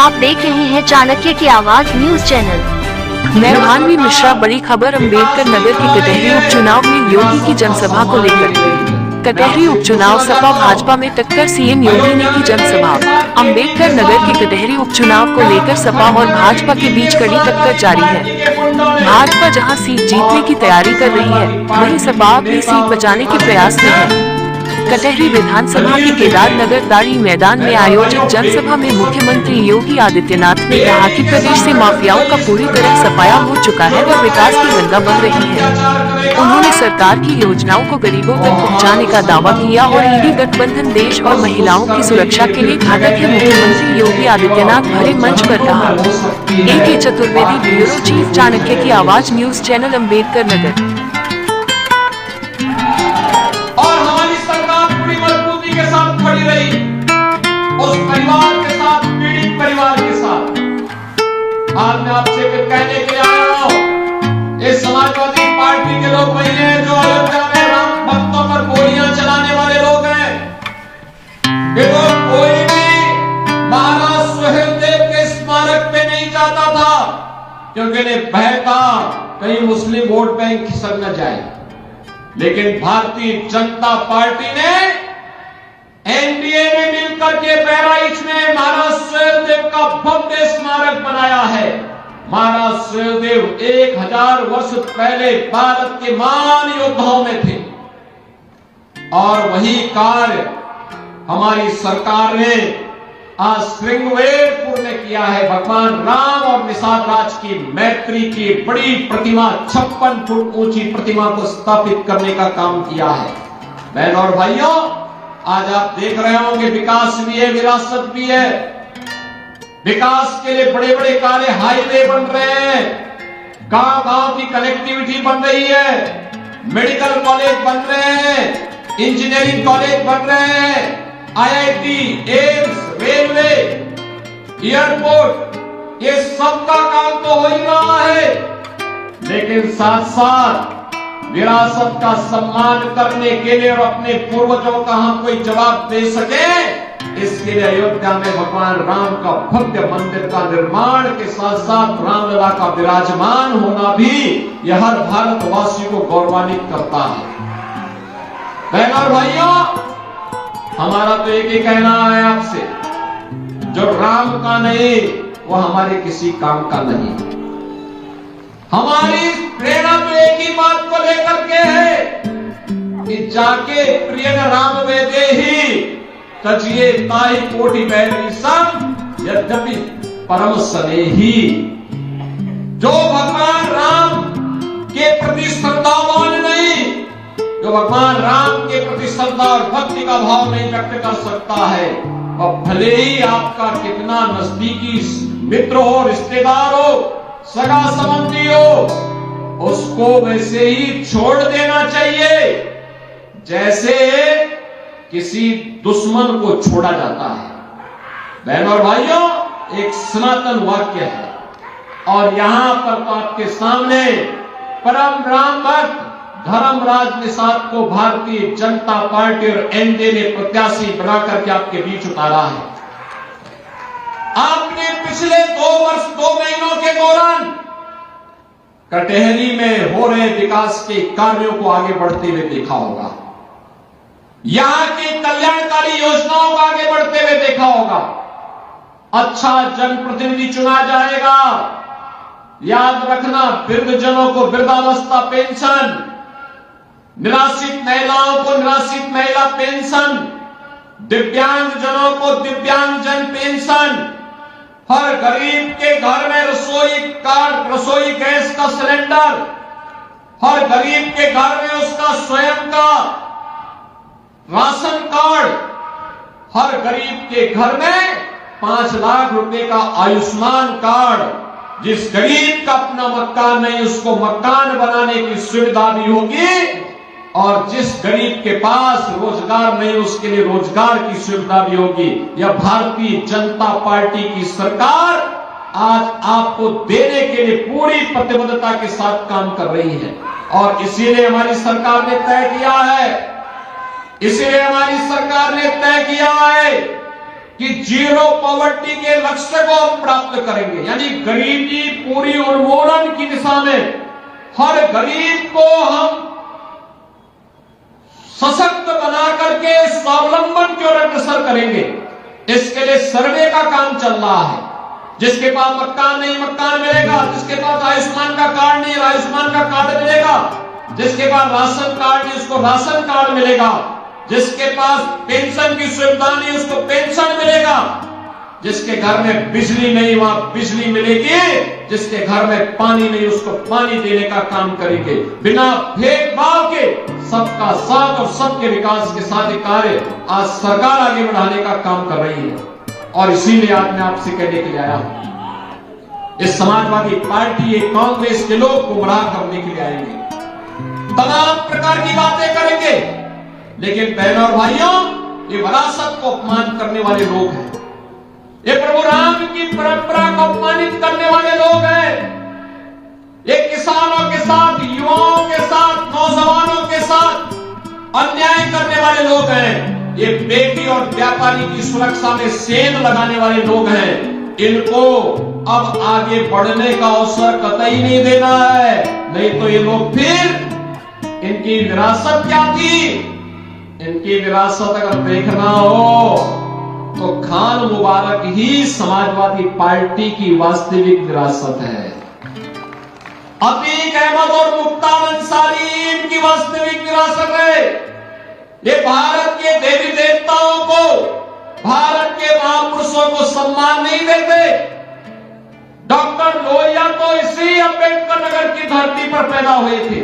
आप देख रहे हैं चाणक्य की आवाज न्यूज चैनल। मैं भानवी मिश्रा। बड़ी खबर अम्बेडकर नगर के कटहरी उपचुनाव में योगी की जनसभा को लेकर। कटहरी उपचुनाव सपा भाजपा में टक्कर, सीएम योगी ने की जनसभा। अम्बेडकर नगर के कटहरी उपचुनाव को लेकर सपा और भाजपा के बीच कड़ी टक्कर जारी है। भाजपा जहां सीट जीतने की तैयारी कर रही है, वहीं सपा अपनी सीट बचाने के प्रयास में है। कटहरी विधानसभा के केदार नगर दारी मैदान में आयोजित जनसभा में मुख्यमंत्री योगी आदित्यनाथ ने कहा कि प्रदेश से माफियाओं का पूरी तरह सफाया हो चुका है और विकास की गंगा बन रही है। उन्होंने सरकार की योजनाओं को गरीबों तक पहुंचाने का दावा किया और ईडी गठबंधन देश और महिलाओं की सुरक्षा के लिए घातक है। मुख्यमंत्री योगी आदित्यनाथ भरे मंच पर कहा। AK Chaturvedi, bureau chief, Chanakya की आवाज न्यूज चैनल, अम्बेडकर नगर। खड़ी रही उस परिवार के साथ, पीड़ित परिवार के साथ। आज मैं आपसे फिर कहने के लिए आया हूं, ये समाजवादी पार्टी के लोग वही हैं जो अयोध्या में राम भक्तों पर गोलियां चलाने वाले लोग हैं। ये लोग कोई भी महाराज सुहेलदेव के स्मारक पे नहीं जाता था, क्योंकि इन्हें भय था कहीं मुस्लिम वोट बैंक खिसक न जाए। लेकिन भारतीय जनता पार्टी ने एनडीए ने मिलकर के बहराइच में महाराज सुहेलदेव का भव्य स्मारक बनाया है। महाराज सुहेलदेव 1000 वर्ष पहले भारत के महान योद्धाओं में थे और वही कार्य हमारी सरकार ने आज श्रृंगवेरपुर में किया है। भगवान राम और निषाद राज की मैत्री की बड़ी प्रतिमा, 56 फुट ऊंची प्रतिमा को स्थापित करने का काम किया है। बहन और भाइयों, आज आप देख रहे होंगे विकास भी है, विरासत भी है। विकास के लिए बड़े बड़े कार्य, हाईवे बन रहे हैं, गांव गांव की कनेक्टिविटी बन रही है, मेडिकल कॉलेज बन रहे हैं, इंजीनियरिंग कॉलेज बन रहे हैं, IIT, एम्स, रेलवे, एयरपोर्ट, ये सबका काम तो हो ही रहा है। लेकिन साथ साथ विरासत का सम्मान करने के लिए और अपने पूर्वजों का हम कोई जवाब दे सके, इसके लिए अयोध्या में भगवान राम का भव्य मंदिर का निर्माण के साथ साथ रामलला का विराजमान होना भी यह हर भारतवासी को गौरवान्वित करता है। बहन और भाइयों, हमारा तो एक ही कहना है आपसे, जो राम का नहीं वो हमारे किसी काम का नहीं। हमारी प्रेरणा तो एक ही बात को लेकर के है कि जाके प्रिय राम वेदे ही तजिए ताहि कोटि बैरी सम यद्यपि परम स्नेही। जो भगवान राम के प्रति श्रद्धावान नहीं, जो भगवान राम के प्रति श्रद्धा और भक्ति का भाव नहीं व्यक्त कर सकता है, और भले ही आपका कितना नजदीकी मित्र हो, रिश्तेदार हो, सगा संबंधी हो, उसको वैसे ही छोड़ देना चाहिए जैसे किसी दुश्मन को छोड़ा जाता है। बहन और भाइयों, एक सनातन वाक्य है और यहां पर तो आपके सामने परम राम भक्त धर्मराज निषाद को भारतीय जनता पार्टी और एनडीए ने प्रत्याशी बनाकर के आपके बीच उतारा है। आपने पिछले 2 महीनों के दौरान कटहरी में हो रहे विकास के कार्यों को आगे बढ़ते हुए देखा होगा, यहां की कल्याणकारी योजनाओं को आगे बढ़ते हुए देखा होगा। अच्छा जनप्रतिनिधि चुना जाएगा। याद रखना, वृद्धजनों को वृद्धावस्था पेंशन, निराश्रित महिलाओं को निराश्रित महिला पेंशन, दिव्यांगजनों को दिव्यांगजन पेंशन, हर गरीब के घर में रसोई गैस का सिलेंडर, हर गरीब के घर में उसका स्वयं का राशन कार्ड, हर गरीब के घर में 5 लाख रुपए का आयुष्मान कार्ड। जिस गरीब का अपना मकान नहीं, उसको मकान बनाने की सुविधा भी होगी, और जिस गरीब के पास रोजगार नहीं, उसके लिए रोजगार की सुविधा भी होगी। यह भारतीय जनता पार्टी की सरकार आज आपको देने के लिए पूरी प्रतिबद्धता के साथ काम कर रही है। और इसीलिए हमारी सरकार ने तय किया है कि जीरो पॉवर्टी के लक्ष्य को हम प्राप्त करेंगे, यानी गरीबी पूरी उन्मूलन की दिशा में हर गरीब को हम सशक्त बना करके स्वावलंबन की ओर अग्रसर करेंगे। इसके लिए सर्वे का काम चल रहा है। जिसके पास मकान नहीं मकान मिलेगा, जिसके पास आयुष्मान का कार्ड नहीं आयुष्मान का कार्ड मिलेगा, जिसके पास राशन कार्ड नहीं उसको राशन कार्ड मिलेगा, जिसके पास पेंशन की सुविधा नहीं उसको पेंशन मिलेगा, जिसके घर में बिजली नहीं वहां बिजली मिलेगी, जिसके घर में पानी नहीं उसको पानी देने का काम करेंगे। बिना भेदभाव के सबका साथ और सबके विकास के साथ कार्य आज सरकार आगे बढ़ाने का काम कर रही है। और इसीलिए आज मैं आपसे कहने के लिए आया हूं, इस समाजवादी पार्टी, ये कांग्रेस के लोग गुमराह करने के लिए आएंगे, तमाम प्रकार की बातें करेंगे, लेकिन बहनों और भाइयों, ये विरासत को अपमान करने वाले लोग हैं। ये प्रभु राम की परंपरा को अपमानित करने वाले लोग हैं। ये किसानों के साथ, युवाओं के साथ, नौजवानों के साथ अन्याय करने वाले लोग हैं। ये बेटी और व्यापारी की सुरक्षा में सेंध लगाने वाले लोग हैं। इनको अब आगे बढ़ने का अवसर कतई नहीं देना है, नहीं तो ये लोग फिर, इनकी विरासत क्या थी? इनकी विरासत अगर देखना हो तो खान मुबारक ही समाजवादी पार्टी की वास्तविक विरासत है। अतीक अहमद और मुख्तार अंसारी इनकी वास्तविक विरासत है। ये भारत के देवी देवताओं को, भारत के महापुरुषों को सम्मान नहीं देते। डॉक्टर लोहिया तो इसी अम्बेडकर नगर की धरती पर पैदा हुए थे,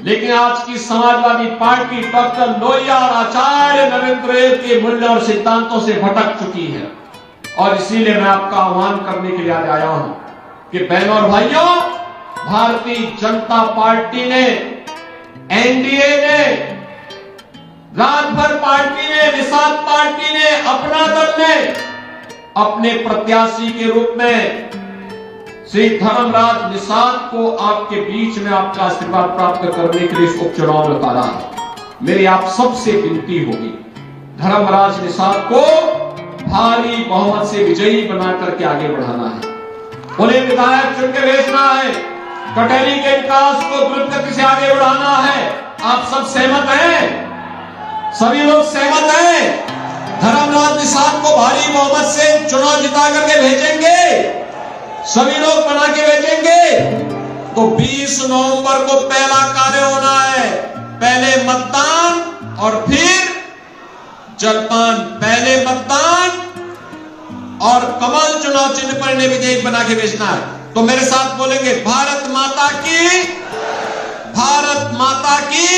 लेकिन आज की समाजवादी पार्टी डॉक्टर लोहिया और आचार्य नरेंद्र के मूल्य और सिद्धांतों से भटक चुकी है। और इसीलिए मैं आपका आह्वान करने के लिए आज आया हूं कि बहनों और भाइयों, भारतीय जनता पार्टी ने, एनडीए ने, राजभर पार्टी ने, निषाद पार्टी ने, अपना दल ने अपने प्रत्याशी के रूप में श्री धर्मराज निषाद को आपके बीच में आपका आशीर्वाद प्राप्त करने के लिए इस उपचुनाव में उतारा है। मेरी आप सबसे विनती होगी, धर्मराज निषाद को भारी बहुमत से विजयी बना करके आगे बढ़ाना है। उन्हें विधायक चुन के भेजना है, कटहरी के विकास को द्रुत गति से आगे बढ़ाना है। आप सब सहमत हैं? सभी लोग सहमत हैं? धर्मराज निषाद को भारी बहुमत से चुनाव जिता करके भेजेंगे, सभी लोग बना के भेजेंगे। तो 20 नवंबर को पहला कार्य होना है, पहले मतदान और फिर जलपान। पहले मतदान और कमल चुनाव चिन्ह पर इन्हें विजयी बना के भेजना है। तो मेरे साथ बोलेंगे, भारत माता की, भारत माता की,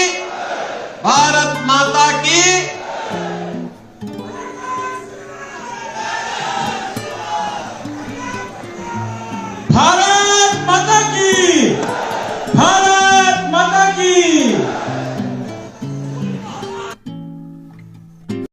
भारत माता की।